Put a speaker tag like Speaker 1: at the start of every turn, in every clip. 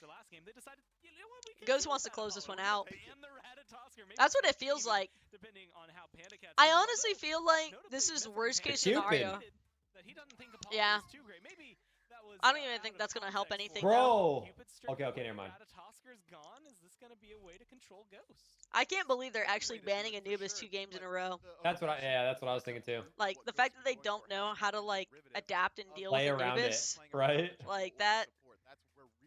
Speaker 1: after last game, they decided, you know what, we can
Speaker 2: Ghost
Speaker 1: deal
Speaker 2: wants
Speaker 1: with
Speaker 2: to close
Speaker 1: that
Speaker 2: this one
Speaker 1: Apollo.
Speaker 2: out.
Speaker 1: We're gonna ban the Ratatosker. Maybe
Speaker 2: That's what it
Speaker 1: switch
Speaker 2: feels
Speaker 1: even,
Speaker 2: like.
Speaker 1: depending on how Panda Cat's
Speaker 2: I
Speaker 1: feeling.
Speaker 2: honestly
Speaker 1: Although,
Speaker 2: feel like
Speaker 1: notably,
Speaker 2: this is
Speaker 1: Myth
Speaker 2: worst
Speaker 1: and
Speaker 2: case
Speaker 1: Panda
Speaker 3: Cupid.
Speaker 2: scenario.
Speaker 1: that he doesn't think Apollo
Speaker 2: Yeah.
Speaker 1: is too great. Maybe that was,
Speaker 2: I don't even
Speaker 1: out
Speaker 2: think
Speaker 1: of
Speaker 2: that's gonna help
Speaker 1: context
Speaker 2: anything,
Speaker 1: for
Speaker 2: though.
Speaker 3: Bro.
Speaker 1: Cupid stripped
Speaker 3: Okay,
Speaker 1: away,
Speaker 3: never mind.
Speaker 1: Ratatosker's gone. Is this gonna be a way to control Ghost?
Speaker 2: I can't believe they're
Speaker 4: One
Speaker 2: actually
Speaker 4: way to do
Speaker 2: banning
Speaker 4: it, for
Speaker 2: Anubis
Speaker 4: sure.
Speaker 2: 2 games in
Speaker 4: But
Speaker 2: a row.
Speaker 3: That's what I was thinking too.
Speaker 2: Like, the fact that they don't know how to, like, adapt and deal
Speaker 3: Play
Speaker 2: with
Speaker 3: around it,
Speaker 2: Anubis.
Speaker 3: right?
Speaker 2: Like, that...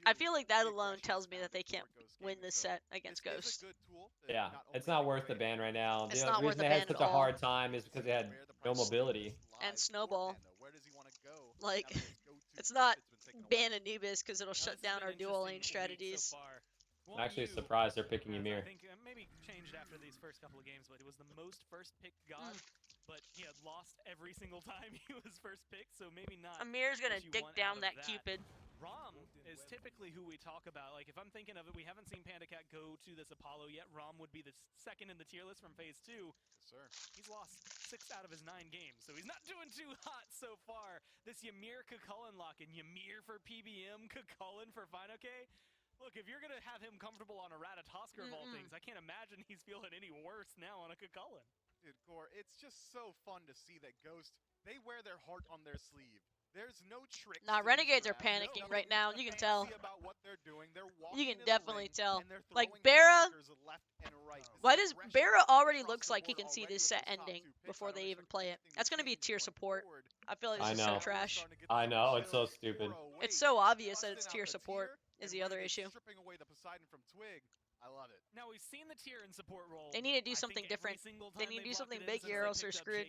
Speaker 2: I feel like that alone tells me that they can't win this set against Ghost.
Speaker 3: Yeah, it's not worth the ban right now.
Speaker 2: It's
Speaker 3: The
Speaker 2: not worth
Speaker 3: reason
Speaker 2: the
Speaker 3: they had
Speaker 2: ban at
Speaker 3: such a
Speaker 2: all.
Speaker 3: hard time is because they had no mobility.
Speaker 2: And Snowball. Like, it's not ban Anubis because it'll shut down our dual lane strategies.
Speaker 3: I'm actually surprised they're picking Ymir.
Speaker 1: I think maybe changed after these first couple of games, but it was the most first picked god, but he had lost every single time he was first picked, so maybe not.
Speaker 2: Amir's gonna dig down that Cupid.
Speaker 1: Rom is typically who we talk about. Like, if I'm thinking of it, we haven't seen Panda Cat go to this Apollo yet. Rom would be the second in the tier list from phase 2.
Speaker 4: Yes, sir.
Speaker 1: He's lost 6 out of his 9 games, so he's not doing too hot so far. This Ymir Kukulkan lock in. Ymir for PBM, Kukulkan for Final K. Look, if you're going to have him comfortable on a Ratatosker of all things, I can't imagine he's feeling any worse now on a Kukulkan.
Speaker 4: Dude, Gore, it's just so fun to see that Ghost, they wear their heart on their sleeve. There's no trick.
Speaker 2: Nah, Renegades are panicking right now. You can tell. You can definitely tell. Like, Barra... Why does... Barra already looks like he can see this set ending before they even play it. That's going to be tier support. I feel like this is so trash.
Speaker 3: I know, it's so stupid.
Speaker 2: It's so obvious that it's tier support is the other issue.
Speaker 4: Stripping away the Poseidon from Twig. I love it.
Speaker 1: Now we've seen the tier and support role.
Speaker 2: They need to do something different. They need to do something big here, or else they're screwed.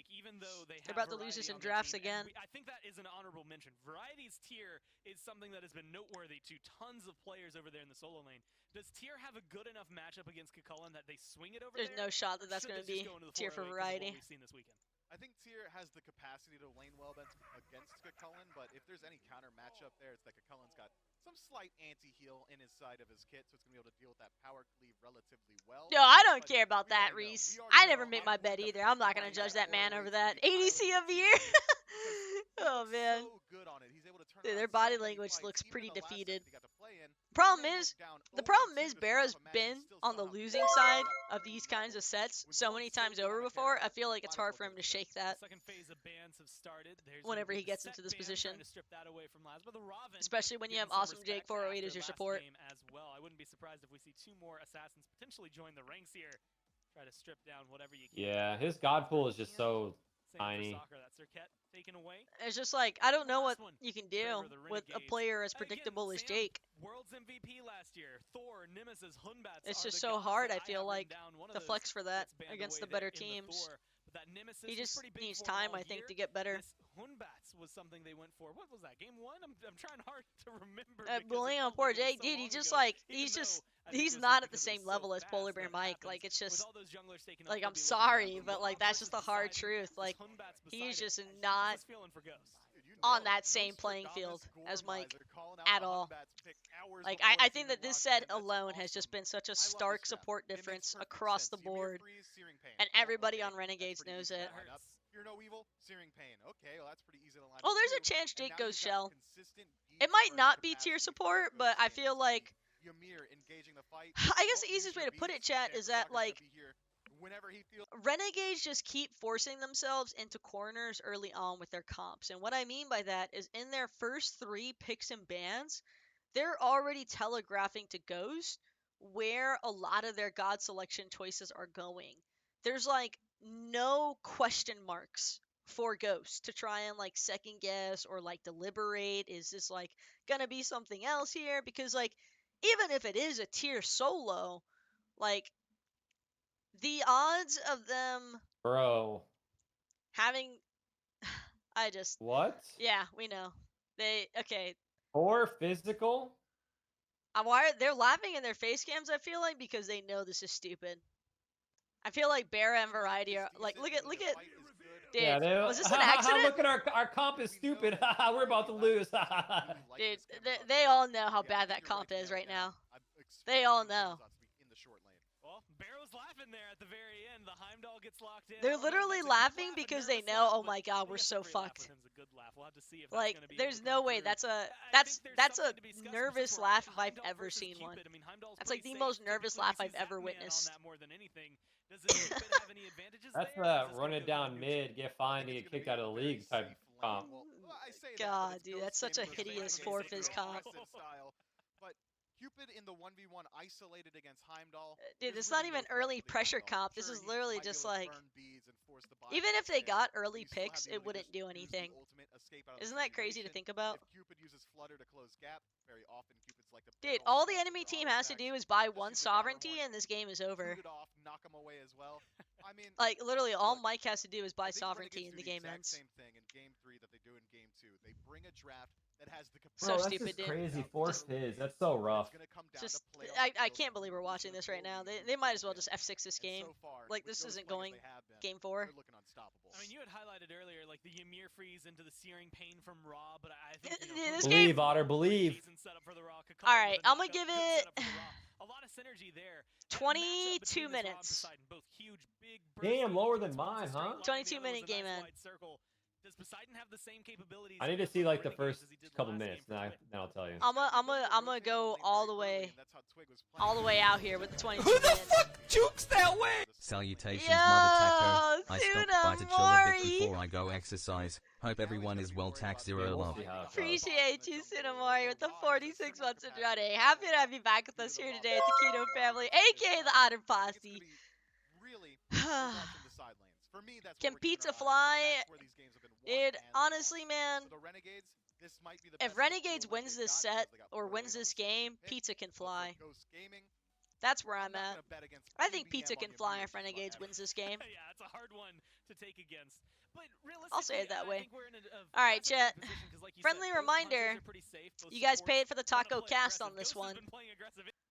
Speaker 2: They're about to lose this in drafts again.
Speaker 1: I think that is an honorable mention. Variety's tier is something that has been noteworthy to tons of players over there in the solo lane. Does tier have a good enough matchup against Kukulkan that they swing it over
Speaker 2: there? There's no shot that that's going to be tier for Variety.
Speaker 4: I think tier has the capacity to lane well against Kukulkan, but if there's any counter matchup there, it's that Kukulkan's got some slight anti-heal in his side of his kit, so it's going to be able to deal with that power cleave relatively well.
Speaker 2: No, I don't care about that, Reese. I never made my bet either. I'm not going to judge that man over that. ADC of the year? Oh, man. Dude, their body language looks pretty defeated. The problem is Barra's been on the losing side of these kinds of sets so many times over before. I feel like it's hard for him to shake that whenever he gets into this position. Especially when you have Awesome Jake 408 as your support.
Speaker 1: As well. I wouldn't be surprised if we see 2 more assassins potentially join the ranks here. Try to strip down whatever you can.
Speaker 3: Yeah, his god pool is just so tiny.
Speaker 2: It's just like, I don't know what you can do with a player as predictable as Jake.
Speaker 1: World's MVP last year. Thor, Nemesis, Hunbats.
Speaker 2: It's just so hard, I feel like, to flex for that against the better teams. He just needs time, I think, to get better.
Speaker 1: Hunbats was something they went for. What was that? Game 1? I'm trying hard to remember.
Speaker 2: Bullying on poor Jake, dude, he just like, he's not at the same level as Polar Bear Mike. Like, it's just, like, I'm sorry, but like, that's just the hard truth. Like, he's just not on that same playing field as Mike at all. Like, I think that this set alone has just been such a stark support difference across the board, and everybody on Renegades knows it. Oh, there's a chance Jake goes Shell. It might not be tier support, but I feel like, I guess the easiest way to put it, chat, is that, like, Renegades just keep forcing themselves into corners early on with their comps. And what I mean by that is in their first 3 picks and bans, they're already telegraphing to Ghost where a lot of their god selection choices are going. There's like no question marks for Ghost to try and like second guess or like deliberate. Is this like gonna be something else here? Because like even if it is a tier solo, like the odds of them having
Speaker 3: What?
Speaker 2: Yeah, we know.
Speaker 3: Or physical?
Speaker 2: Why they're laughing in their face cams, I feel like, because they know this is stupid. I feel like Barra and Variety are like look at dude,
Speaker 3: yeah,
Speaker 2: was this an accident?
Speaker 3: Look at our comp is stupid. We're about to lose.
Speaker 2: Dude, they all know how bad that comp is right now. They all know.
Speaker 1: Well, Barrow was laughing there at the very end. The Heimdall gets locked in.
Speaker 2: They're literally laughing because they know, oh my god, we're so fucked. Like, there's no way. That's a nervous laugh if I've ever seen one. That's like the most nervous laugh I've ever witnessed.
Speaker 3: That's the run it down mid, get fined, and get kicked out of the league type comp.
Speaker 2: God, dude, that's such a hideous 4-Fizz comp.
Speaker 4: But Cupid in the 1v1 isolated against Heimdall.
Speaker 2: Dude, it's not even early pressure comp. This is literally just like, even if they got early picks, it wouldn't do anything. Isn't that crazy to think about? Dude, all the enemy team has to do is buy one sovereignty and this game is over. Like, literally, all Mike has to do is buy sovereignty and the game ends.
Speaker 4: Same thing in game 3 that they do in game 2. They bring a draft that has the
Speaker 2: So
Speaker 3: Bro, that's
Speaker 2: stupid,
Speaker 3: just
Speaker 2: dude.
Speaker 3: crazy. 4-Fizz. That's so rough.
Speaker 2: Just, I can't believe we're watching this right now. They might as well just F6 this game. Like, this isn't going game 4.
Speaker 1: I mean, you had highlighted earlier, like, the Ymir freeze into the searing pain from Raw, but I think,
Speaker 3: believe, Otter, believe.
Speaker 2: Alright, I'm gonna give it
Speaker 1: a lot of synergy there.
Speaker 2: 22 minutes.
Speaker 3: Damn, lower than mine, huh?
Speaker 2: 22-minute game end.
Speaker 1: Does Poseidon have the same capabilities?
Speaker 3: I need to see like the first couple minutes, then I'll tell you.
Speaker 2: I'm gonna go all the way out here with the 22
Speaker 1: Who the
Speaker 2: minutes.
Speaker 1: fuck jukes that way?
Speaker 5: Salutations,
Speaker 2: Yo,
Speaker 5: Mother Taco. I stopped
Speaker 2: Tuna
Speaker 5: by to chill a bit
Speaker 2: Mori.
Speaker 5: before I go exercise. Hope everyone is well. Tax zero love.
Speaker 2: Appreciate you, Tsunamori, with the 46 months of running. Happy to have you back with us here today at the Keto family, aka the Otter Posse. Can pizza fly? Dude, honestly, man, if Renegades wins this set or wins this game, pizza can fly. That's where I'm at. I think pizza can fly if Renegades wins this game.
Speaker 1: Yeah, it's a hard one to take against. But
Speaker 2: I'll say it that way.
Speaker 1: All
Speaker 2: Alright, chat. Friendly reminder, you guys paid for the taco cast on this one.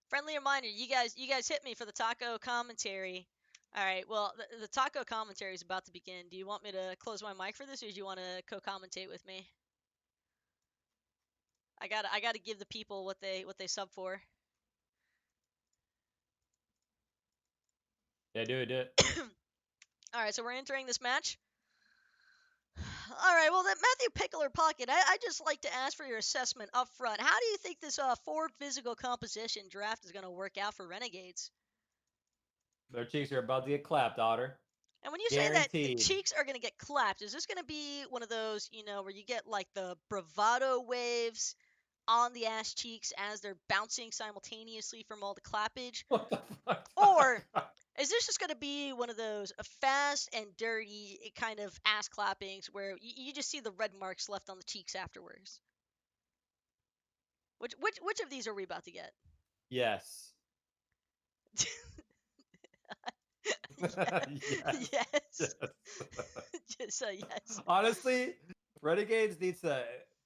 Speaker 2: Friendly reminder, you guys hit me for the taco commentary. Alright, well, the taco commentary is about to begin. Do you want me to close my mic for this, or do you want to co-commentate with me? I gotta give the people what they sub for.
Speaker 3: Yeah, do it.
Speaker 2: Alright, so we're entering this match. Alright, well, that Matthew Pickler Pocket, I just like to ask for your assessment up front. How do you think this 4 physical composition draft is going to work out for Renegades?
Speaker 3: Their cheeks are about to get clapped, Otter.
Speaker 2: And when you say that the cheeks are going to get clapped, is this going to be one of those, you know, where you get like the bravado waves on the ass cheeks as they're bouncing simultaneously from all the clappage?
Speaker 3: What the fuck?
Speaker 2: Or is this just going to be one of those fast and dirty kind of ass clappings where you just see the red marks left on the cheeks afterwards? Which of these are we about to get?
Speaker 3: Yes.
Speaker 2: Yes. Yes. Just a yes.
Speaker 3: Honestly, Renegades needs to.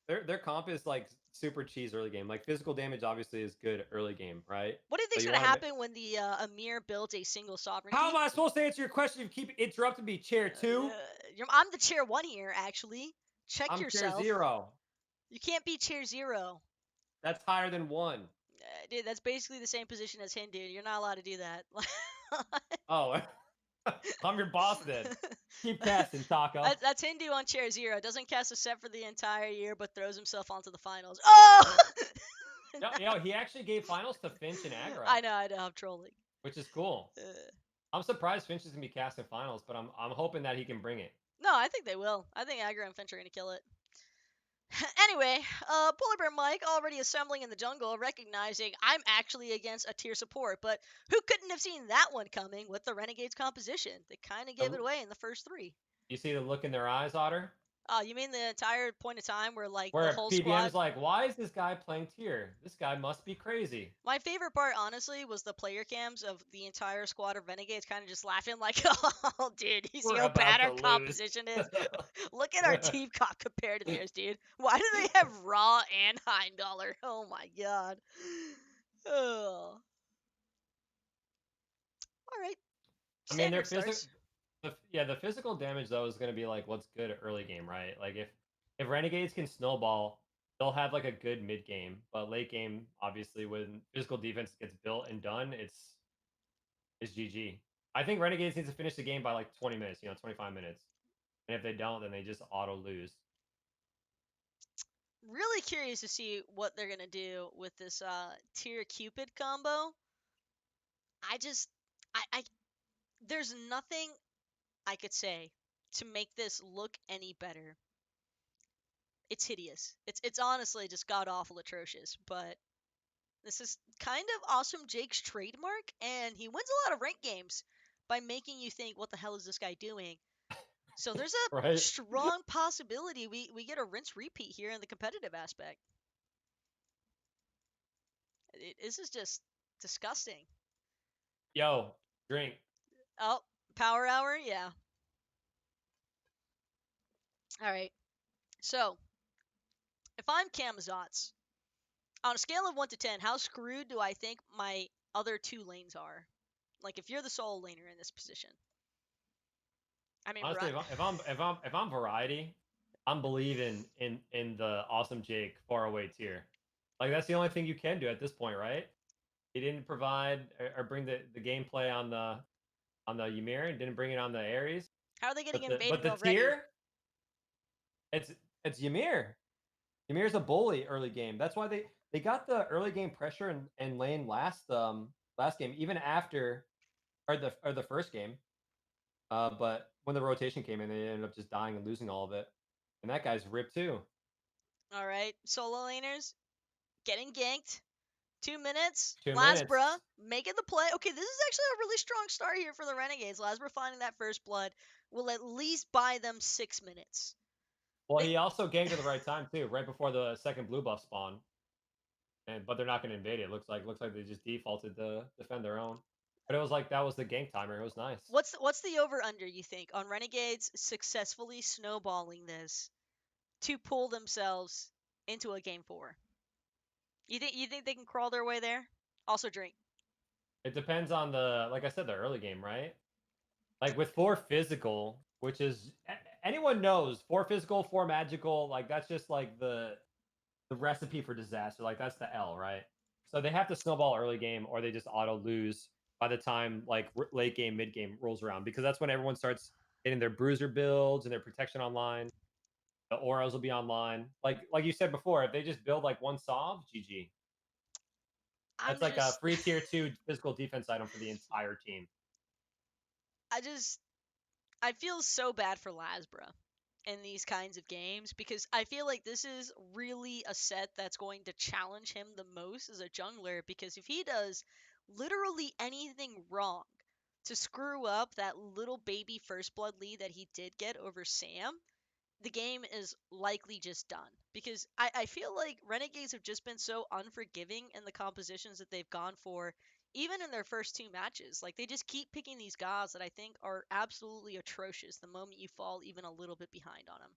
Speaker 3: Their comp is like super cheese early game. Like physical damage obviously is good early game, right?
Speaker 2: What do you think's gonna happen when the Ymir builds a single sovereignty?
Speaker 3: How am I supposed to answer your question if you keep interrupting me? Chair 2?
Speaker 2: I'm the chair 1 here, actually. Check yourself.
Speaker 3: I'm chair 0.
Speaker 2: You can't be chair 0.
Speaker 3: That's higher than 1.
Speaker 2: Dude, that's basically the same position as Hindu. You're not allowed to do that.
Speaker 3: Oh, I'm your boss then. Keep casting, Taco.
Speaker 2: That's Hindu on chair 0. Doesn't cast a set for the entire year, but throws himself onto the finals. Oh!
Speaker 3: Yo, he actually gave finals to Finch and Agra.
Speaker 2: I know, I'm trolling.
Speaker 3: Which is cool. I'm surprised Finch is gonna be casting finals, but I'm hoping that he can bring it.
Speaker 2: No, I think they will. I think Agra and Finch are gonna kill it. Anyway, Polar Bear Mike already assembling in the jungle, recognizing I'm actually against a tier support, but who couldn't have seen that one coming with the Renegades composition? They kind of gave it away in the first 3.
Speaker 3: You see the look in their eyes, Otter?
Speaker 2: Oh, you mean the entire point of time where the whole
Speaker 3: PBM's
Speaker 2: squad...
Speaker 3: like, why is this guy playing tier? This guy must be crazy.
Speaker 2: My favorite part, honestly, was the player cams of the entire squad of Renegades kind of just laughing like, oh, dude, you see how bad our composition is? Look at our team comp compared to theirs, dude. Why do they have Raw and Heimdall? Oh, my God. Oh. All right.
Speaker 3: I mean, their the physical damage though is going to be like what's good early game, right? Like if Renegades can snowball, they'll have like a good mid game, but late game, obviously, when physical defense gets built and done, it's is GG. I think Renegades needs to finish the game by like 20 minutes, 25 minutes. And if they don't, then they just auto lose.
Speaker 2: Really curious to see what they're gonna do with this tier Cupid combo. I there's nothing I could say to make this look any better. It's hideous. It's honestly just god awful atrocious, but this is kind of Awesome Jake's trademark, and he wins a lot of ranked games by making you think, what the hell is this guy doing? So there's a
Speaker 3: Right?
Speaker 2: strong possibility we get a rinse repeat here in the competitive aspect. This is just disgusting.
Speaker 3: Yo, drink.
Speaker 2: Oh, power hour? Yeah. All right. So, if I'm Camazotz, on a scale of 1 to 10, how screwed do I think my other two lanes are? Like, if you're the solo laner in this position. I mean,
Speaker 3: Honestly, if I'm variety, I'm believing in the Awesome Jake faraway tier. Like that's the only thing you can do at this point, right? He didn't provide or bring the gameplay on the Ymir and didn't bring it on the Ares.
Speaker 2: How are they getting
Speaker 3: But
Speaker 2: invaded
Speaker 3: the
Speaker 2: already?
Speaker 3: tier, it's Ymir. Ymir's a bully early game. That's why they got the early game pressure and lane last game, even after or the first game. But when the rotation came in, they ended up just dying and losing all of it. And that guy's ripped too.
Speaker 2: All right, solo laners getting ganked. 2 minutes.
Speaker 3: 2 minutes.
Speaker 2: Lasbra making the play. Okay, this is actually a really strong start here for the Renegades. Lasbra finding that first blood will at least buy them 6 minutes.
Speaker 3: Well, he also ganked at the right time too, right before the second blue buff spawn. But they're not going to invade it. Looks like they just defaulted to defend their own. But it was like that was the gank timer. It was nice.
Speaker 2: What's the over under you think on Renegades successfully snowballing this to pull themselves into a game 4? You think they can crawl their way there? Also drink.
Speaker 3: It depends on like I said, the early game, right? Like with 4 physical, which is anyone knows 4 physical, 4 magical, like that's just like the recipe for disaster. Like that's the L, right? So they have to snowball early game, or they just auto lose by the time like late game, mid game rolls around, because that's when everyone starts getting their bruiser builds and their protection online. The auras will be online. Like you said before, if they just build like one Sov, GG. That's like a free tier 2 physical defense item for the entire team.
Speaker 2: I feel so bad for Lasbra in these kinds of games, because I feel like this is really a set that's going to challenge him the most as a jungler, because if he does literally anything wrong to screw up that little baby first blood lead that he did get over Sam, the game is likely just done. Because I feel like Renegades have just been so unforgiving in the compositions that they've gone for, even in their first 2 matches. Like, they just keep picking these gods that I think are absolutely atrocious the moment you fall even a little bit behind on them.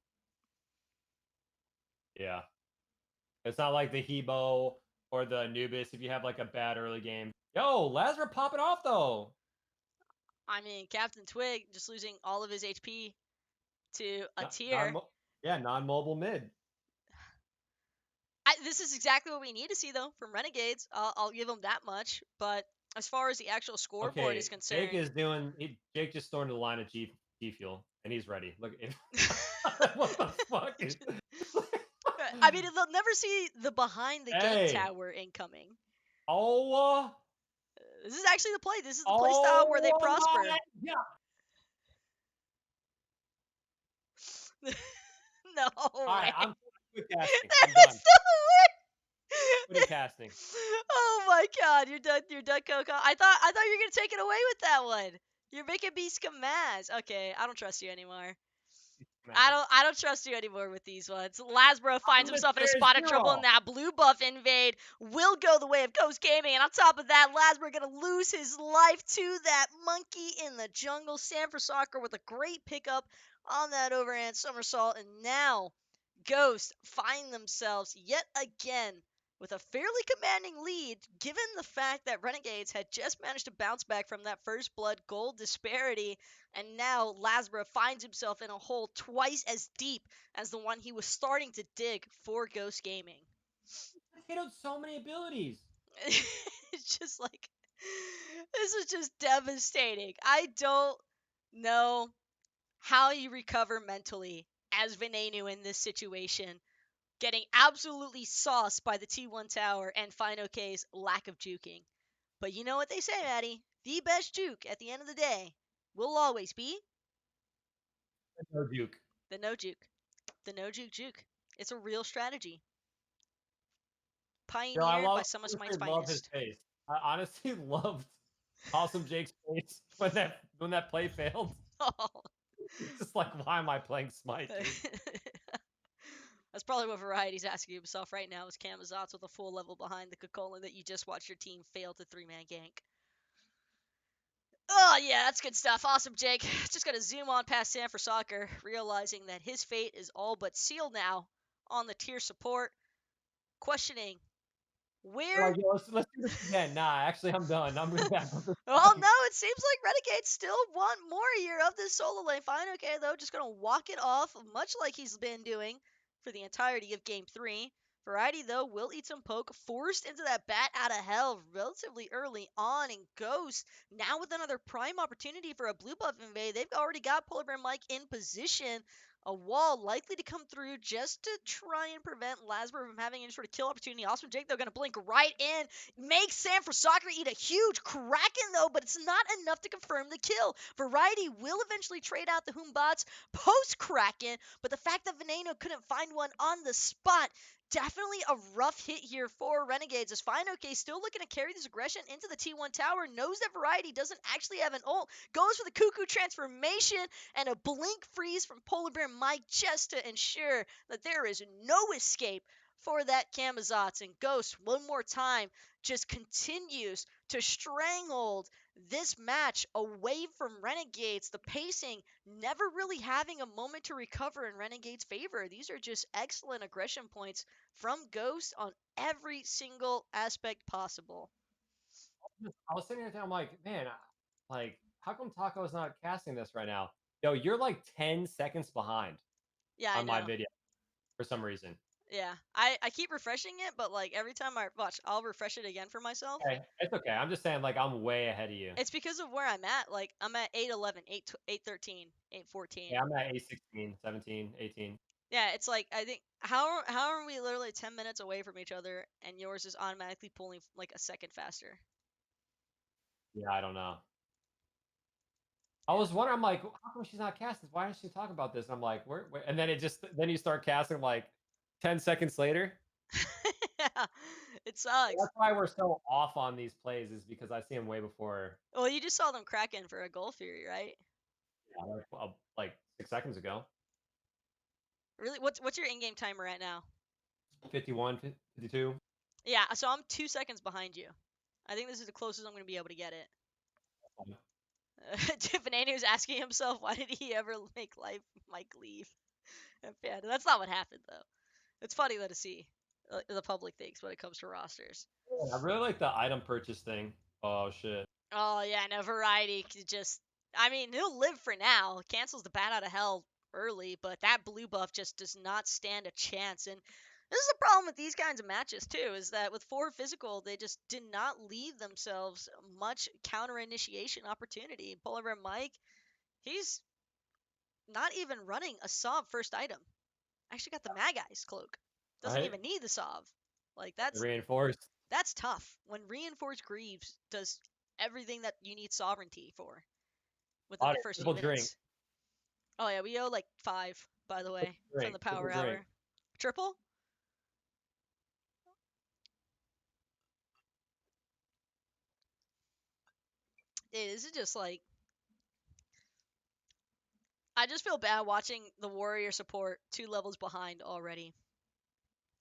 Speaker 3: Yeah. It's not like the Hebo or the Anubis if you have like a bad early game. Yo, Lazarus popping off though.
Speaker 2: I mean, Captain Twig just losing all of his HP to a tier.
Speaker 3: Non-mobile mid.
Speaker 2: This is exactly what we need to see, though, from Renegades. I'll give them that much. But as far as the actual scoreboard is concerned,
Speaker 3: Jake just stormed the line of G Fuel, and he's ready. Look, what the fuck?
Speaker 2: I mean, they'll never see the behind the gate tower incoming.
Speaker 3: Oh.
Speaker 2: This is actually the play. This is the play style where they prosper.
Speaker 3: Yeah.
Speaker 2: No.
Speaker 3: All right, I'm quit casting. I'm
Speaker 2: That's
Speaker 3: done.
Speaker 2: Quit
Speaker 3: casting.
Speaker 2: Oh my god, you're done. You're done, Coco. I thought you were gonna take it away with that one. You're making me Skamaz. Okay, I don't trust you anymore. I don't trust you anymore with these ones. Lasbro finds himself in a spot of trouble, and that blue buff invade will go the way of Ghost Gaming. And on top of that, Lasbro gonna lose his life to that monkey in the jungle. Sanford Soccer with a great pickup on that overhand somersault, and now Ghost find themselves yet again with a fairly commanding lead, given the fact that Renegades had just managed to bounce back from that first blood gold disparity, and now Lasbra finds himself in a hole twice as deep as the one he was starting to dig for Ghost Gaming.
Speaker 3: He had so many abilities.
Speaker 2: It's just like, this This is just devastating. I don't know how you recover mentally as Venenu in this situation, getting absolutely sauced by the T1 tower and FinoK's lack of juking. But you know what they say, Maddie? The best juke at the end of the day will always be
Speaker 3: No juke.
Speaker 2: the no juke. The no juke juke. It's a real strategy.
Speaker 3: Yo, I
Speaker 2: Pioneered by some of Smite's
Speaker 3: honestly love his
Speaker 2: finest.
Speaker 3: face. I honestly loved Awesome Jake's face when that play failed. It's just like, why am I playing Smite, dude?
Speaker 2: That's probably what Variety's asking himself right now is Camazotz with a full level behind the Kakolin that you just watched your team fail to 3-man gank. Oh, yeah, that's good stuff. Awesome, Jake. Just got to zoom on past Sam for Soccer, realizing that his fate is all but sealed now on the tier support. Questioning where.
Speaker 3: Like, yo, let's do this again. Nah, actually, I'm done. I'm going back up.
Speaker 2: Well, no, it seems like Renegades still want more here of this solo lane. FinoK, though, just going to walk it off, much like he's been doing for the entirety of Game 3. Variety, though, will eat some poke, forced into that bat out of hell relatively early on, and Ghost, now with another prime opportunity for a blue buff invade. They've already got Polar Bear Mike in position. A wall likely to come through just to try and prevent Lasber from having any sort of kill opportunity. Awesome Jake, though, going to blink right in. Makes Sam for Soccer eat a huge Kraken, though, but it's not enough to confirm the kill. Variety will eventually trade out the Humbats post-Kraken, but the fact that Veneno couldn't find one on the spot, definitely a rough hit here for Renegades, as FinoK still looking to carry this aggression into the T1 tower, knows that Variety doesn't actually have an ult, goes for the Cuckoo transformation, and a blink freeze from Polar Bear Mike just to ensure that there is no escape for that Camazotz. And Ghost, one more time, just continues to stranglehold this match away from Renegades. The pacing never really having a moment to recover in Renegades' favor. These are just excellent aggression points from Ghost on every single aspect possible.
Speaker 3: I was sitting there, I'm like, man, like, how come Taco's not casting this right now? Yo, you're like 10 seconds behind
Speaker 2: Yeah, I
Speaker 3: on
Speaker 2: know.
Speaker 3: my video for some reason.
Speaker 2: Yeah, I keep refreshing it, but like every time I watch, I'll refresh it again for myself.
Speaker 3: Okay, it's okay. I'm just saying, like, I'm way ahead of you.
Speaker 2: It's because of where I'm at. Like I'm at 8:11, 8:13, 8:14.
Speaker 3: Yeah, I'm at 8:16, 17, 18.
Speaker 2: Yeah, it's like I think how are we literally 10 minutes away from each other, and yours is automatically pulling like a second faster.
Speaker 3: Yeah, I don't know. I was wondering, I'm like, how come she's not casting? Why isn't she talking about this? And I'm like, where? And then then you start casting like 10 seconds later.
Speaker 2: Yeah, it sucks.
Speaker 3: That's why we're so off on these plays, is because I see them way before.
Speaker 2: Well, you just saw them Kraken for a goal fury, right?
Speaker 3: Yeah, like 6 seconds ago.
Speaker 2: Really? What's your in-game timer right now?
Speaker 3: 51, 52.
Speaker 2: Yeah, so I'm 2 seconds behind you. I think this is the closest I'm going to be able to get it. Tiffany was asking himself, why did he ever make Mike leave? Yeah, that's not what happened, though. It's funny, though, to see the public thinks when it comes to rosters.
Speaker 3: I really like the item purchase thing. Oh, shit.
Speaker 2: Oh, yeah, no, Variety could just... I mean, he'll live for now. Cancels the bat out of hell early, but that blue buff just does not stand a chance. And this is a problem with these kinds of matches, too, is that with 4 physical, they just did not leave themselves much counter-initiation opportunity. Polar Bear Mike, he's not even running a Sov first item. Actually got the Mag Eyes cloak. Doesn't
Speaker 3: Right?
Speaker 2: even need the Sov. Like, that's
Speaker 3: Reinforced.
Speaker 2: tough. When Reinforced Greaves does everything that you need sovereignty for within the first few minutes.
Speaker 3: Drink.
Speaker 2: Oh, yeah, we owe like 5, by the way, from the power
Speaker 3: triple
Speaker 2: hour.
Speaker 3: drink.
Speaker 2: Triple? This is just like... I just feel bad watching the warrior support 2 levels behind already.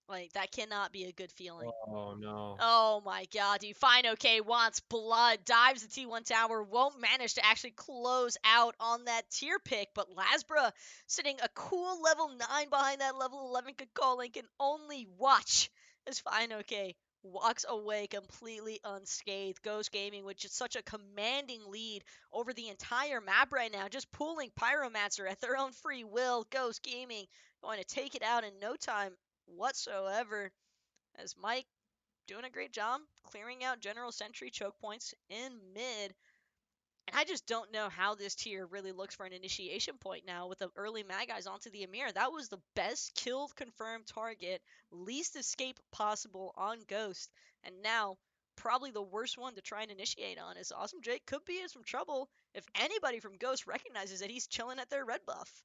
Speaker 2: Like, that cannot be a good feeling.
Speaker 3: Oh, no.
Speaker 2: Oh my god, dude. FinoK wants blood. Dives the T1 tower. Won't manage to actually close out on that tier pick. But Lasbra sitting a cool level 9 behind that level 11 Kakolin can only watch as FinoK walks away completely unscathed. Ghost Gaming with just such a commanding lead over the entire map right now. Just pulling Pyromancer at their own free will. Ghost Gaming going to take it out in no time whatsoever, as Mike doing a great job clearing out general sentry choke points in mid. And I just don't know how this tier really looks for an initiation point now with the early Magi's onto the Amir. That was the best killed confirmed target, least escape possible on Ghost. And now, probably the worst one to try and initiate on is Awesome Jake could be in some trouble if anybody from Ghost recognizes that he's chilling at their red buff.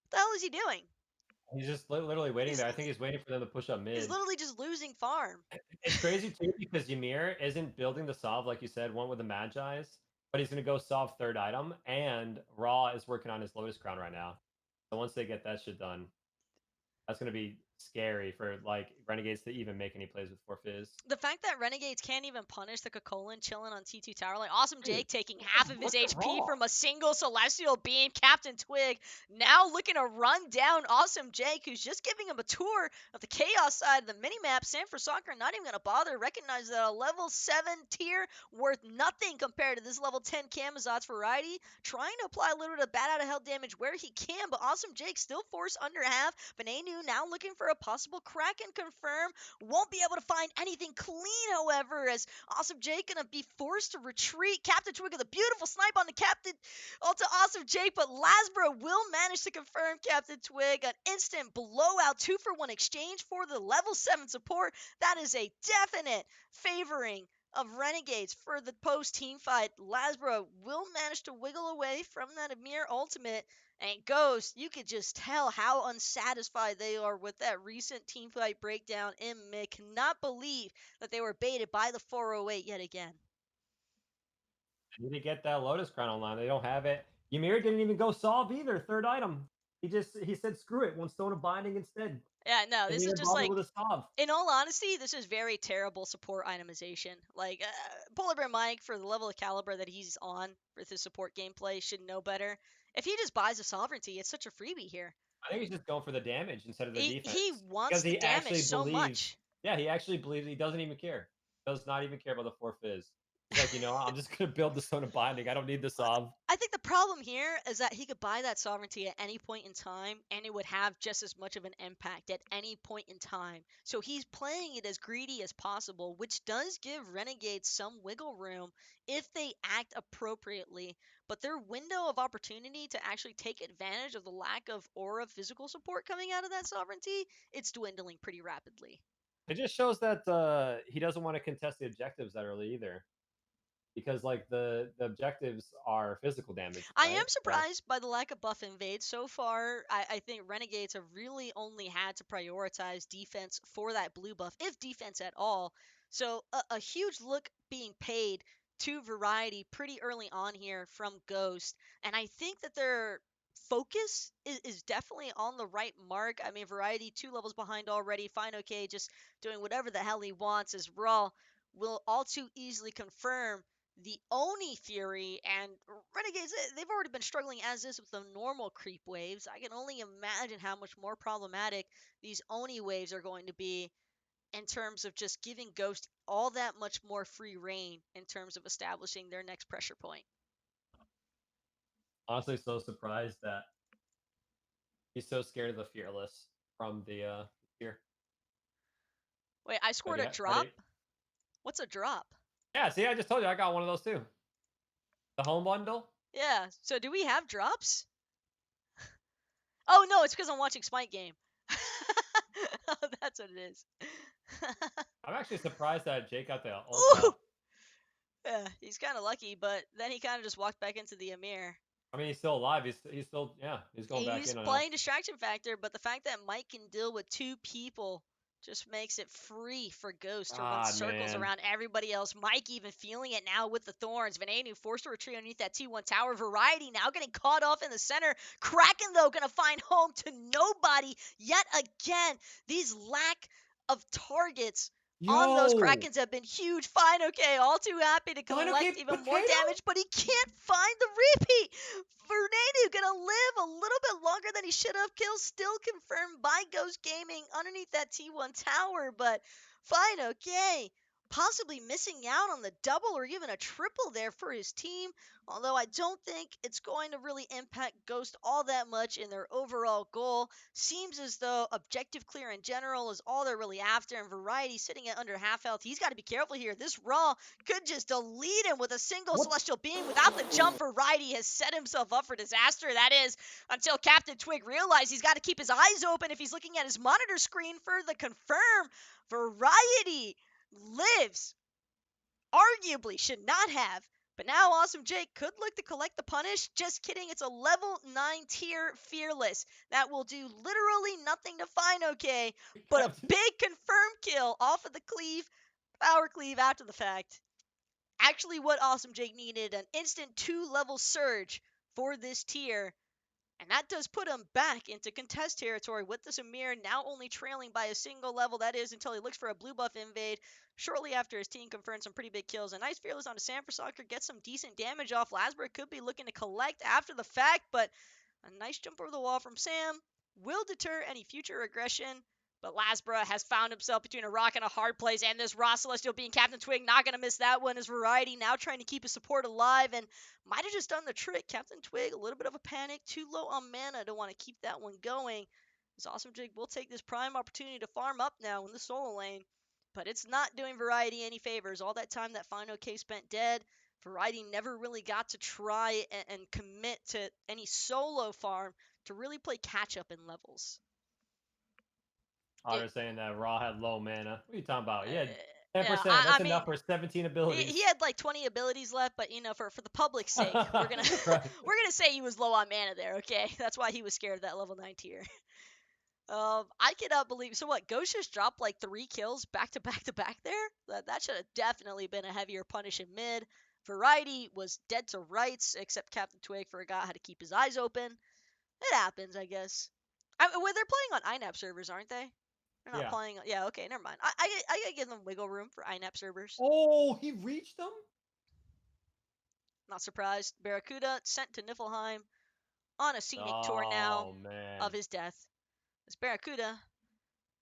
Speaker 2: What the hell is he doing?
Speaker 3: He's just literally waiting
Speaker 2: He's
Speaker 3: there. I think he's waiting for them to push up
Speaker 2: He's
Speaker 3: mid.
Speaker 2: literally just losing farm.
Speaker 3: It's crazy too because Ymir isn't building the Sov like you said, one with the Magi's, but he's gonna go Sov third item, and Raw is working on his Lotus Crown right now. So once they get that shit done, that's gonna be scary for like Renegades to even make any plays with 4 Fizz.
Speaker 2: The fact that Renegades can't even punish the Cocolan chilling on T2 Tower, like Awesome
Speaker 3: Dude,
Speaker 2: Jake taking half of his
Speaker 3: look at
Speaker 2: HP
Speaker 3: Raw.
Speaker 2: from a single Celestial Beam, Captain Twig now looking to run down Awesome Jake, who's just giving him a tour of the Chaos side of the minimap. Sanford Soccer not even going to bother, recognize that a level 7 tier worth nothing compared to this level 10 Camazot's variety, trying to apply a little bit of bat out of hell damage where he can, but Awesome Jake still forced under half. Benenu now looking for a possible crack and confirm. Won't be able to find anything clean, however, as Awesome Jake gonna be forced to retreat. Captain Twig with a beautiful snipe on the Captain onto Awesome Jake, but Lasbro will manage to confirm Captain Twig. An instant blowout 2-for-1 exchange for the level 7 support. That is a definite favoring of Renegades for the post-team fight. Lasbro will manage to wiggle away from that Amir ultimate. And Ghost, you could just tell how unsatisfied they are with that recent team fight breakdown in mid. Cannot believe that they were baited by the 408 yet again.
Speaker 3: They need to get that Lotus Crown online. They don't have it. Ymir didn't even go Solve either. Third item. He said screw it. One Stone of Binding instead.
Speaker 2: Yeah, no, this is just like,
Speaker 3: with a Solve.
Speaker 2: in all honesty, this is very terrible support itemization. Like, Polar Bear Mike, for the level of caliber that he's on with his support gameplay, should know better. If he just buys a Sovereignty, it's such a freebie here.
Speaker 3: I think he's just going for the damage instead of the defense.
Speaker 2: He wants
Speaker 3: because
Speaker 2: the
Speaker 3: he
Speaker 2: damage
Speaker 3: actually
Speaker 2: so
Speaker 3: believes,
Speaker 2: much.
Speaker 3: Yeah, he actually believes. He doesn't even care. Does not even care about the 4 Fizz. He's like, I'm just gonna build the Stone of Binding. I don't need the Sov.
Speaker 2: I think the problem here is that he could buy that Sovereignty at any point in time, and it would have just as much of an impact at any point in time. So he's playing it as greedy as possible, which does give Renegades some wiggle room if they act appropriately. But their window of opportunity to actually take advantage of the lack of aura physical support coming out of that Sovereignty, it's dwindling pretty rapidly.
Speaker 3: It just shows that he doesn't want to contest the objectives that early either. Because like the objectives are physical damage.
Speaker 2: I
Speaker 3: right?
Speaker 2: am surprised by the lack of buff invade so far. I think Renegades have really only had to prioritize defense for that blue buff, if defense at all. So a huge look being paid to Variety pretty early on here from Ghost, and I think that their focus is definitely on the right mark. I mean, Variety 2 levels behind already. Fine, okay, just doing whatever the hell he wants, as Raw will all too easily confirm the Oni Fury, and Renegades, they've already been struggling as is with the normal creep waves. I can only imagine how much more problematic these Oni waves are going to be in terms of just giving Ghost all that much more free reign in terms of establishing their next pressure point.
Speaker 3: Honestly, so surprised that he's so scared of the Fearless from the tier.
Speaker 2: Wait, I scored a drop? What's a drop?
Speaker 3: Yeah, see, I just told you I got one of those too. The home bundle?
Speaker 2: Yeah, so do we have drops? Oh, no, it's because I'm watching Smite game. Oh, that's what it is.
Speaker 3: I'm actually surprised that Jake got the ult.
Speaker 2: Yeah, he's kind of lucky, but then he kind of just walked back into the Amir.
Speaker 3: I mean, he's still alive. He's still, he's going back in.
Speaker 2: He's playing distraction factor, but the fact that Mike can deal with 2 people just makes it free for Ghost to run circles around everybody else. Mike even feeling it now with the Thorns. Venenu forced to retreat underneath that T1 tower. Variety now getting caught off in the center. Kraken, though, going to find home to nobody yet again. These lack of targets on those Krakens have been huge. Fine, okay, all too happy to collect even more damage, but he can't find the repeat. Venenu gonna live a little bit longer than he should have. Kill still confirmed by Ghost Gaming underneath that T1 tower, but fine, okay. possibly missing out on the double or even a triple there for his team, although I don't think it's going to really impact Ghost all that much in their overall goal. Seems as though objective clear in general is all they're really after, and Variety sitting at under half health. He's got to be careful here. This Raw could just delete him with a single Celestial Beam. Without the jump, Variety has set himself up for disaster. That is, until Captain Twig realizes he's got to keep his eyes open if he's looking at his monitor screen for the confirm. Variety lives. Arguably should not have. But now Awesome Jake could look to collect the punish. Just kidding. It's a level 9 tier Fearless that will do literally nothing to Fine but a big confirm kill off of the cleave, power cleave after the fact. Actually what Awesome Jake needed, an instant 2-level surge for this tier. And that does put him back into contest territory with the Samir now only trailing by a single level. That is until he looks for a blue buff invade shortly after his team confirms some pretty big kills. A nice Fearless onto Sam for Soccer, gets some decent damage off. Lasbra could be looking to collect after the fact, but a nice jump over the wall from Sam will deter any future aggression. But Lasbra has found himself between a rock and a hard place, and this Raw Celestial being Captain Twig, not going to miss that one as Variety now trying to keep his support alive, and might have just done the trick. Captain Twig, a little bit of a panic, too low on mana to want to keep that one going. This Awesome Jig will take this prime opportunity to farm up now in the solo lane, but it's not doing Variety any favors. All that time that Fine OK spent dead, Variety never really got to try and commit to any solo farm to really play catch-up in levels.
Speaker 3: Otter saying that Raw had low mana. What are you talking about? He had 10%.
Speaker 2: Yeah,
Speaker 3: That's enough for 17 abilities.
Speaker 2: He had like 20 abilities left, but you know, for the public's sake, we're gonna we're gonna say he was low on mana there. Okay, that's why he was scared of that level 9 tier. I cannot believe. So what? Ghost just dropped like 3 kills back to back to back there. That should have definitely been a heavier punish in mid. Variety was dead to rights, except Captain Twig forgot how to keep his eyes open. It happens, I guess. Well, they're playing on INAP servers, aren't they? They're not playing. Yeah, okay, never mind. I gotta give them wiggle room for INAP servers.
Speaker 3: Oh, he reached them?
Speaker 2: Not surprised. Barracuda sent to Niflheim on a scenic tour now of his death. This Barracuda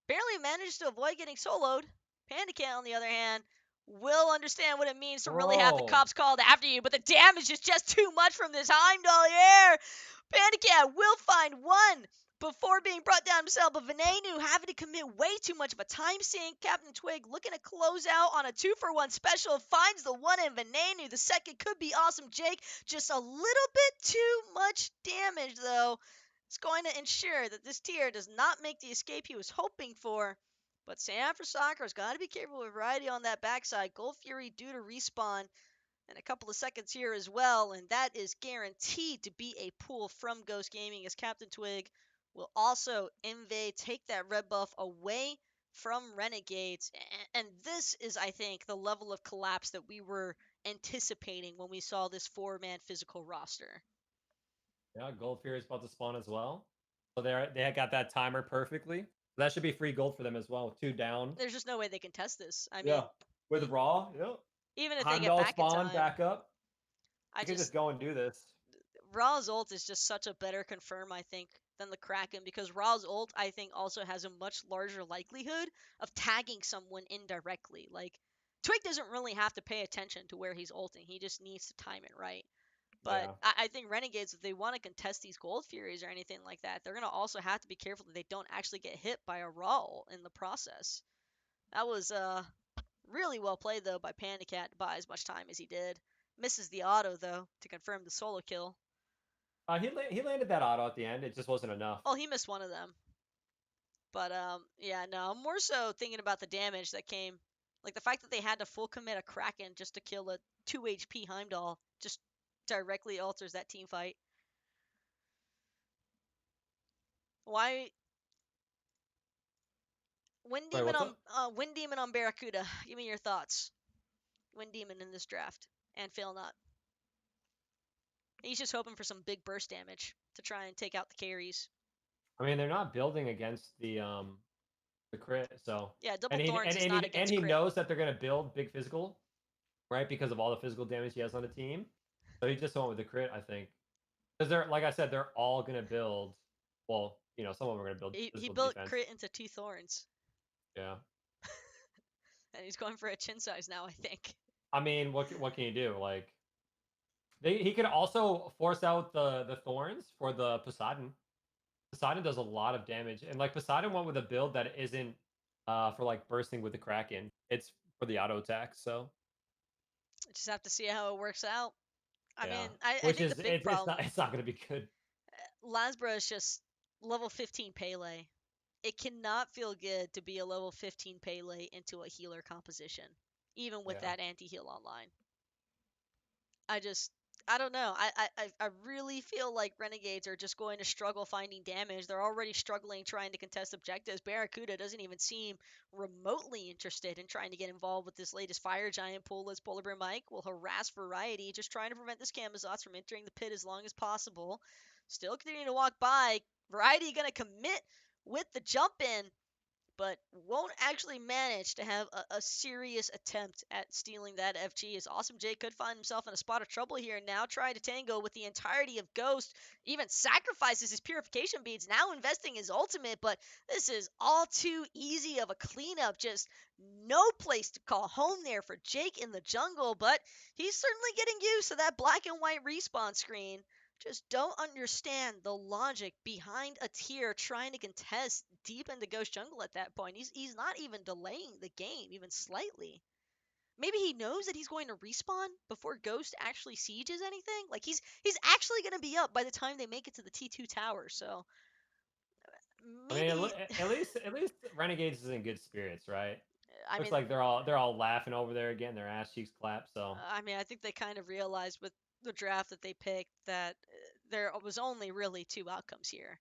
Speaker 2: barely managed to avoid getting soloed. Pandacat, on the other hand, will understand what it means to really have the cops called after you, but the damage is just too much from this Heimdall here. Pandacat will find one before being brought down himself, but Venenu having to commit way too much of a time sink. Captain Twig looking to close out on a 2-for-1 special, finds the one in Venenu. The second could be Awesome Jake. Just a little bit too much damage, though. It's going to ensure that this tier does not make the escape he was hoping for. But Sam for Soccer has got to be careful with Variety on that backside. Gold Fury due to respawn in a couple of seconds here as well, and that is guaranteed to be a pull from Ghost Gaming, as Captain Twig will also invade, take that red buff away from Renegades. And this is, I think, the level of collapse that we were anticipating when we saw this 4-man physical roster.
Speaker 3: Yeah, Gold Fury is about to spawn as well. So they got that timer perfectly. That should be free gold for them as well. 2 down.
Speaker 2: There's just no way they can test this. I mean,
Speaker 3: with Raw,
Speaker 2: even if they get back in time,
Speaker 3: back up, I can just go and do this.
Speaker 2: Raw's ult is just such a better confirm, I think, than the Kraken, because Raw's ult, I think, also has a much larger likelihood of tagging someone indirectly. Like, Twig doesn't really have to pay attention to where he's ulting. He just needs to time it right. But I think Renegades, if they want to contest these Gold Furies or anything like that, they're going to also have to be careful that they don't actually get hit by a Raw ult in the process. That was really well played, though, by Pandacat to buy as much time as he did. Misses the auto, though, to confirm the solo kill.
Speaker 3: He landed that auto at the end. It just wasn't enough.
Speaker 2: Oh, he missed one of them. But, yeah, no, I'm more so thinking about the damage that came. Like, the fact that they had to full commit a Kraken just to kill a 2 HP Heimdall just directly alters that team fight. Why? Wind Demon on Barracuda. Give me your thoughts. Wind Demon in this draft. And Phil Nut. He's just hoping for some big burst damage to try and take out the carries.
Speaker 3: I mean, they're not building against the crit, so
Speaker 2: yeah, double thorns is not against
Speaker 3: and he
Speaker 2: crit.
Speaker 3: knows that they're gonna build big physical, right? Because of all the physical damage he has on the team. So he just went with the crit, I think, because they're, like I said, they're all gonna build. Well, some of them are gonna build.
Speaker 2: He built defense. Crit into 2 thorns.
Speaker 3: Yeah.
Speaker 2: And he's going for a chin size now, I think.
Speaker 3: I mean, what can you do? Like, he could also force out the thorns for the Poseidon. Poseidon does a lot of damage, and like Poseidon went with a build that isn't for like bursting with the Kraken. It's for the auto attack. So
Speaker 2: Just have to see how it works out. I
Speaker 3: yeah,
Speaker 2: mean, I
Speaker 3: which
Speaker 2: think the
Speaker 3: is
Speaker 2: big problem,
Speaker 3: it's not going to be good.
Speaker 2: Lasbra is just level 15 Pele. It cannot feel good to be a level 15 Pele into a healer composition, even with
Speaker 3: Yeah.
Speaker 2: that anti-heal online. I don't know. I really feel like Renegades are just going to struggle finding damage. They're already struggling trying to contest objectives. Barracuda doesn't even seem remotely interested in trying to get involved with this latest Fire Giant pull as Polar Bear Mike will harass Variety, just trying to prevent this Camazotz from entering the pit as long as possible. Still continuing to walk by. Variety gonna commit with the jump in, but won't actually manage to have a serious attempt at stealing that FG, as Awesome J could find himself in a spot of trouble here and now try to tango with the entirety of Ghost, even sacrifices his purification beads, now investing his ultimate, but this is all too easy of a cleanup, just no place to call home there for Jake in the jungle, but he's certainly getting used to that black and white respawn screen. Just don't understand the logic behind a tier trying to contest deep into Ghost Jungle at that point. He's not even delaying the game even slightly. Maybe he knows that he's going to respawn before Ghost actually sieges anything. Like he's actually going to be up by the time they make it to the T2 tower. So
Speaker 3: I mean,
Speaker 2: maybe
Speaker 3: at least Renegades is in good spirits, right?
Speaker 2: I
Speaker 3: Looks
Speaker 2: mean
Speaker 3: like they're all laughing over there, getting their ass cheeks clapped. So
Speaker 2: I think they kind of realized with the draft that they picked that there was only really two outcomes here.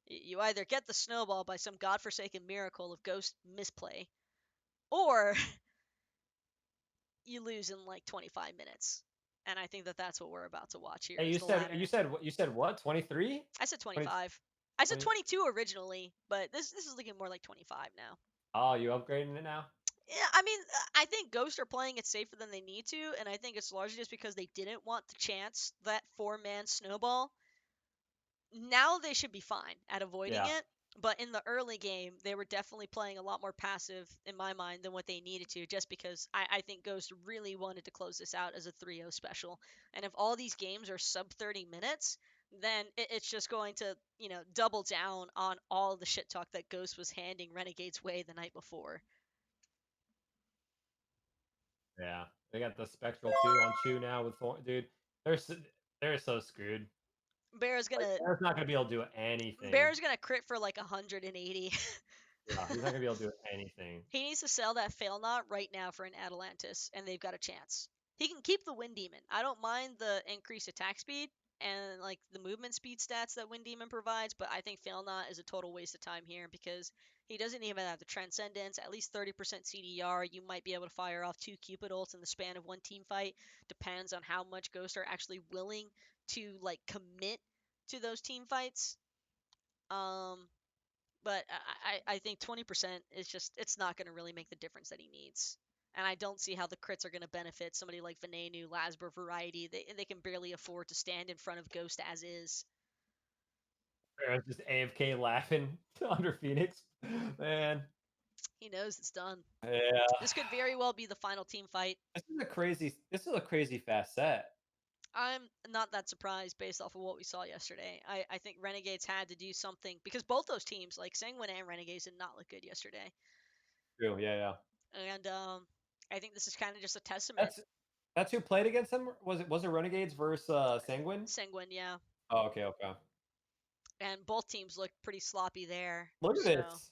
Speaker 2: You either get the snowball by some godforsaken miracle of Ghost misplay, or you lose in like 25 minutes. And I think that that's what we're about to watch here.
Speaker 3: hey,
Speaker 2: Is the latter.
Speaker 3: you said what? 23?
Speaker 2: I said
Speaker 3: 20,
Speaker 2: 25. I said
Speaker 3: 20
Speaker 2: 22 originally, but this is looking more like 25 now.
Speaker 3: Oh, you upgrading it now?
Speaker 2: Yeah, I mean, I think Ghosts are playing it safer than they need to, and I think it's largely just because they didn't want to chance that 4-man snowball. Now they should be fine at avoiding
Speaker 3: Yeah.
Speaker 2: it, but in the early game, they were definitely playing a lot more passive, in my mind, than what they needed to, just because I think Ghost really wanted to close this out as a 3-0 special. And if all these games are sub 30 minutes, then it's just going to, double down on all the shit talk that Ghost was handing Renegade's way the night before.
Speaker 3: Yeah. They got the Spectral 2 on Chew now with Thorn. Dude, they're so screwed.
Speaker 2: Bear's
Speaker 3: Like,
Speaker 2: gonna
Speaker 3: Bear's not going to be able to do anything.
Speaker 2: Bear's gonna crit for like 180.
Speaker 3: Yeah, he's not going to be able to do anything.
Speaker 2: He needs to sell that Fail Not right now for an Atalantis, and they've got a chance. He can keep the Wind Demon. I don't mind the increased attack speed and like the movement speed stats that Wind Demon provides, but I think Fail Not is a total waste of time here because he doesn't even have the Transcendence. At least 30% CDR. You might be able to fire off 2 Cupid ults in the span of one team fight. Depends on how much Ghosts are actually willing to like commit to those team fights. But I think 20% is just, it's not going to really make the difference that he needs. And I don't see how the crits are going to benefit somebody like Venenu, Lasber, Variety. They can barely afford to stand in front of Ghost as is.
Speaker 3: Bear's just AFK laughing under Phoenix. Man.
Speaker 2: He knows it's done.
Speaker 3: Yeah.
Speaker 2: This could very well be the final team fight.
Speaker 3: This is a crazy fast set.
Speaker 2: I'm not that surprised based off of what we saw yesterday. I think Renegades had to do something because both those teams, like Sanguine and Renegades, did not look good yesterday.
Speaker 3: True, yeah.
Speaker 2: And I think this is kind of just a testament.
Speaker 3: That's who played against them? Was it Renegades versus Sanguine?
Speaker 2: Sanguine, yeah.
Speaker 3: Oh, okay.
Speaker 2: And both teams looked pretty sloppy there.
Speaker 3: Look at this.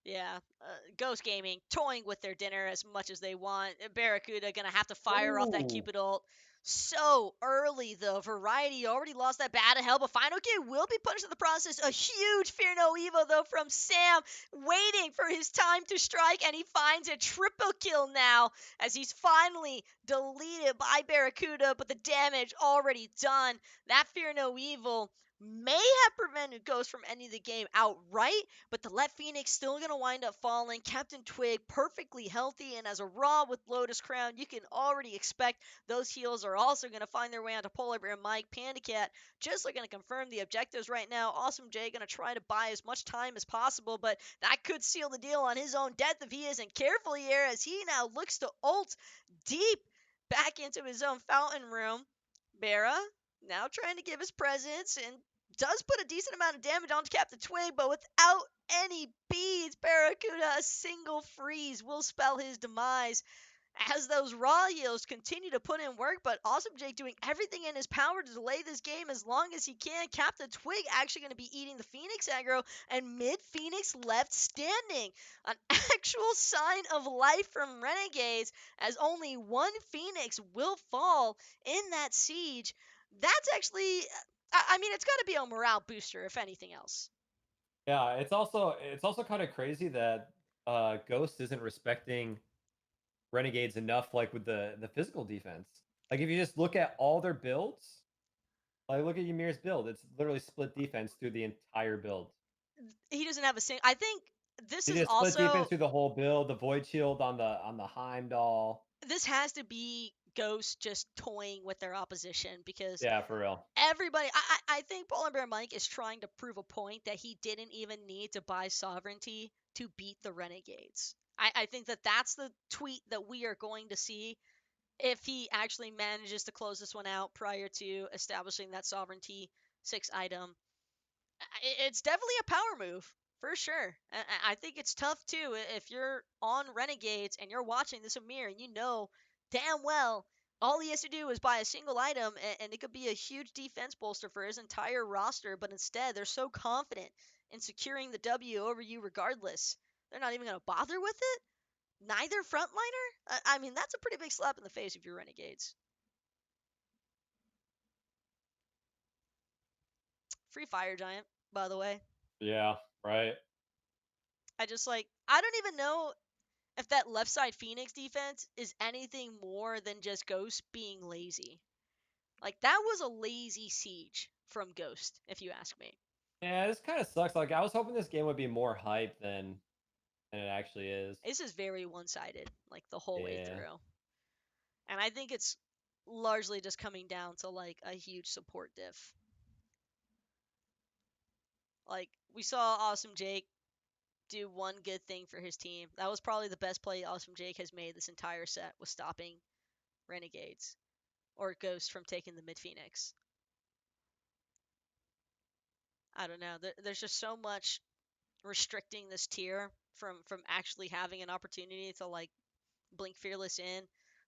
Speaker 2: Yeah, Ghost Gaming toying with their dinner as much as they want. Barracuda gonna have to fire off that Cupid ult so early, though. Variety already lost that bat of hell, but Final K will be punished in the process. A huge Fear No Evil, though, from Sam, waiting for his time to strike, and he finds a triple kill now as he's finally deleted by Barracuda, but the damage already done. That Fear No Evil may have prevented Ghost from ending the game outright, but the Let Phoenix still going to wind up falling. Captain Twig perfectly healthy, and as a Raw with Lotus Crown, you can already expect those heals are also going to find their way onto Polar Bear Mike. Panda Cat just looking to confirm the objectives right now. Awesome J going to try to buy as much time as possible, but that could seal the deal on his own death if he isn't careful here, as he now looks to ult deep back into his own fountain room. Bera now trying to give his presence and does put a decent amount of damage onto Captain Twig, but without any beads, Barracuda, a single freeze will spell his demise as those raw heals continue to put in work, but Awesome Jake doing everything in his power to delay this game as long as he can. Captain Twig actually going to be eating the Phoenix aggro, and mid-Phoenix left standing. An actual sign of life from Renegades, as only one Phoenix will fall in that siege. That's actually, I mean, it's got to be a morale booster, if anything else.
Speaker 3: Yeah, it's also kind of crazy that Ghost isn't respecting Renegades enough, like with the physical defense. Like if you just look at all their builds, like look at Ymir's build, it's literally split defense through the entire build.
Speaker 2: He doesn't have a single. I think this
Speaker 3: He
Speaker 2: is
Speaker 3: just
Speaker 2: also
Speaker 3: split defense through the whole build. The Void Shield on the Heimdall.
Speaker 2: This has to be Ghost just toying with their opposition, because
Speaker 3: Yeah, for real.
Speaker 2: everybody, I think Polar Bear Mike is trying to prove a point that he didn't even need to buy Sovereignty to beat the Renegades. I think that that's the tweet that we are going to see if he actually manages to close this one out prior to establishing that Sovereignty 6 item. It's definitely a power move, for sure. I think it's tough, too, if you're on Renegades and you're watching this Ymir and you know damn well all he has to do is buy a single item, and it could be a huge defense bolster for his entire roster, but instead they're so confident in securing the W over you regardless. They're not even going to bother with it? Neither frontliner? I mean, that's a pretty big slap in the face if you're Renegades. Free Fire Giant, by the way.
Speaker 3: Yeah, right.
Speaker 2: I don't even know if that left side Phoenix defense is anything more than just Ghost being lazy. Like, that was a lazy siege from Ghost, if you ask me.
Speaker 3: Yeah, this kind of sucks. Like I was hoping this game would be more hype than it actually is.
Speaker 2: This is very one-sided, like, the whole way
Speaker 3: Yeah.
Speaker 2: through. And I think it's largely just coming down to, like, a huge support diff. Like, we saw Awesome Jake do one good thing for his team. That was probably the best play Awesome Jake has made this entire set, was stopping Renegades or Ghost from taking the mid Phoenix. I don't know. There's just so much restricting this tier from actually having an opportunity to, like, blink Fearless in.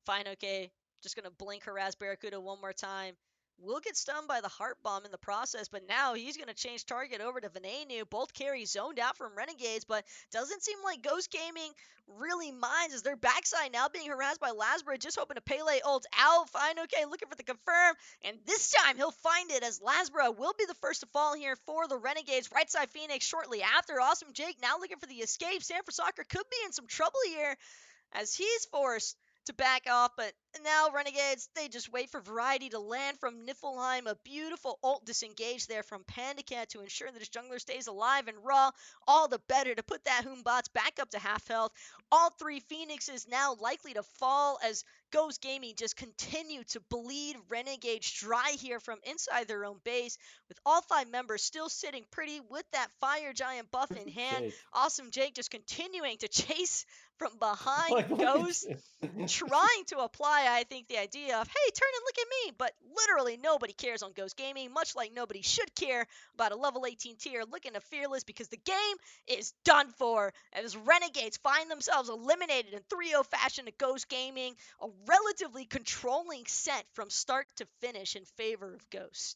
Speaker 2: Fine, okay. Just gonna blink harass Barracuda one more time. Will get stunned by the Heart Bomb in the process, but now he's going to change target over to Venenu. Both carries zoned out from Renegades, but doesn't seem like Ghost Gaming really minds as their backside now being harassed by Lasbra, just hoping to Pele ult out. Fine, okay, looking for the confirm, and this time he'll find it as Lasbra will be the first to fall here for the Renegades. Right side Phoenix shortly after. Awesome Jake now looking for the escape. Sanford Soccer could be in some trouble here as he's forced to back off, but now Renegades, they just wait for Variety to land from Niflheim. A beautiful ult disengage there from Panda Cat to ensure that his jungler stays alive and raw. All the better to put that Hoombots back up to half health. All three Phoenixes now likely to fall as Ghost Gaming just continue to bleed Renegades dry here from inside their own base, with all 5 members still sitting pretty with that Fire Giant buff in hand.
Speaker 3: Jake.
Speaker 2: Awesome Jake just continuing to chase from behind
Speaker 3: Like, look at
Speaker 2: Ghost,
Speaker 3: you.
Speaker 2: trying to apply, I think, the idea of, hey, turn and look at me, but literally nobody cares on Ghost Gaming, much like nobody should care about a level 18 tier looking to Fearless, because the game is done for, as Renegades find themselves eliminated in 3-0 fashion to Ghost Gaming, a relatively controlling set from start to finish in favor of Ghost.